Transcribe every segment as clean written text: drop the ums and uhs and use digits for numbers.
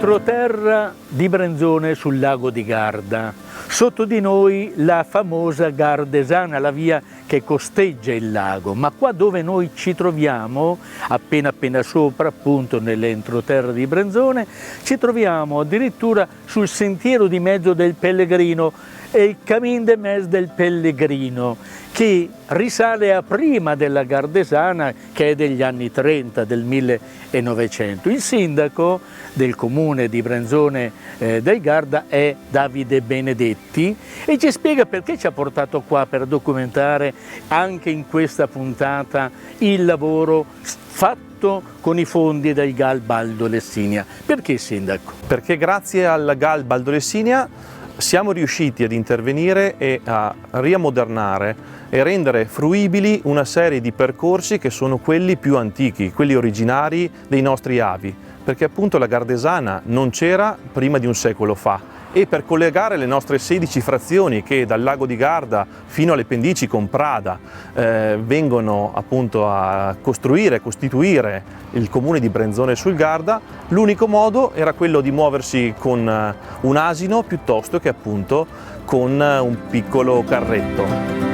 L'entroterra di Brenzone sul lago di Garda. Sotto di noi la famosa Gardesana, la via che costeggia il lago, ma qua dove noi ci troviamo, appena sopra, appunto nell'entroterra di Brenzone, ci troviamo addirittura sul sentiero di mezzo del Pellegrino, e il Camin de Mes del Pellegrino, che risale a prima della Gardesana, che è degli anni 30, del 1900. Il sindaco del comune di Brenzone del Garda è Davide Benedetti e ci spiega perché ci ha portato qua per documentare anche in questa puntata il lavoro fatto con i fondi del GAL Baldo Lessinia. Perché, sindaco? Perché grazie al GAL Baldo Lessinia siamo riusciti ad intervenire e a riammodernare e rendere fruibili una serie di percorsi che sono quelli più antichi, quelli originari dei nostri avi, perché appunto la Gardesana non c'era prima di un secolo fa, e per collegare le nostre 16 frazioni che dal lago di Garda fino alle pendici con Prada vengono appunto a costituire il comune di Brenzone sul Garda, l'unico modo era quello di muoversi con un asino piuttosto che appunto con un piccolo carretto.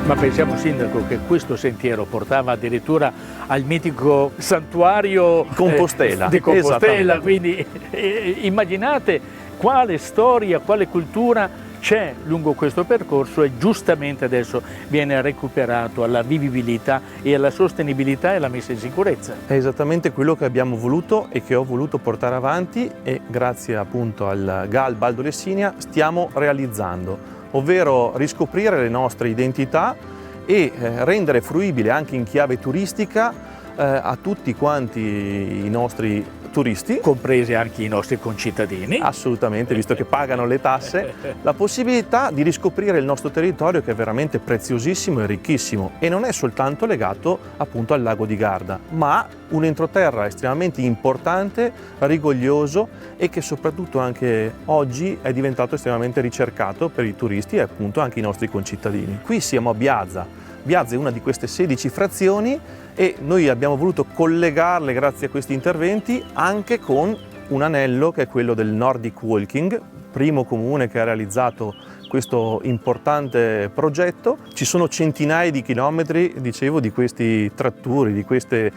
Ma pensiamo, sindaco, che questo sentiero portava addirittura al mitico santuario Compostela. Di Compostela, quindi immaginate quale storia, quale cultura c'è lungo questo percorso, e giustamente adesso viene recuperato alla vivibilità e alla sostenibilità e alla messa in sicurezza. È esattamente quello che abbiamo voluto e che ho voluto portare avanti, e grazie appunto al GAL Baldo Lessinia stiamo realizzando, ovvero riscoprire le nostre identità e rendere fruibile anche in chiave turistica a tutti quanti i nostri turisti, Compresi anche i nostri concittadini. assolutamente, visto che pagano le tasse, la possibilità di riscoprire il nostro territorio, che è veramente preziosissimo e ricchissimo, e non è soltanto legato appunto al lago di Garda, ma un entroterra estremamente importante, rigoglioso, e che soprattutto anche oggi è diventato estremamente ricercato per i turisti e appunto anche i nostri concittadini. Qui siamo a Biazza. Biazza è una di queste 16 frazioni e noi abbiamo voluto collegarle, grazie a questi interventi, anche con un anello che è quello del Nordic Walking, primo comune che ha realizzato questo importante progetto. Ci sono centinaia di chilometri, dicevo, di questi tratturi, di queste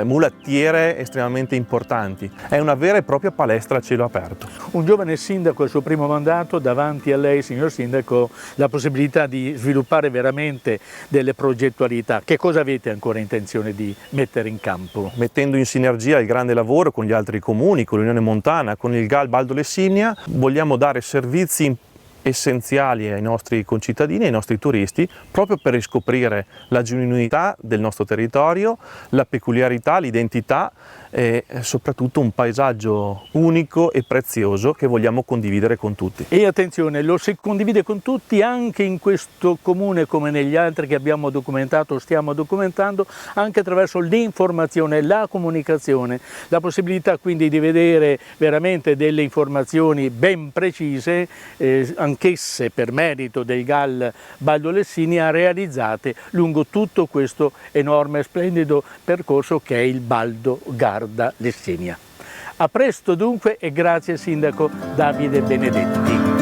mulattiere estremamente importanti. È una vera e propria palestra a cielo aperto. Un giovane sindaco al suo primo mandato, davanti a lei, signor sindaco, la possibilità di sviluppare veramente delle progettualità. Che cosa avete ancora intenzione di mettere in campo? Mettendo in sinergia il grande lavoro con gli altri comuni, con l'Unione Montana, con il GAL Baldo Lessinia, vogliamo dare servizi essenziali ai nostri concittadini e ai nostri turisti, proprio per riscoprire la genuinità del nostro territorio, la peculiarità, l'identità e soprattutto un paesaggio unico e prezioso che vogliamo condividere con tutti. E attenzione, lo si condivide con tutti anche in questo comune, come negli altri che abbiamo documentato, stiamo documentando, anche attraverso l'informazione, la comunicazione, la possibilità quindi di vedere veramente delle informazioni ben precise, anch'esse per merito del GAL Baldo Lessinia, realizzate lungo tutto questo enorme e splendido percorso che è il Baldo Garda Lessinia. A presto dunque, e grazie sindaco Davide Benedetti.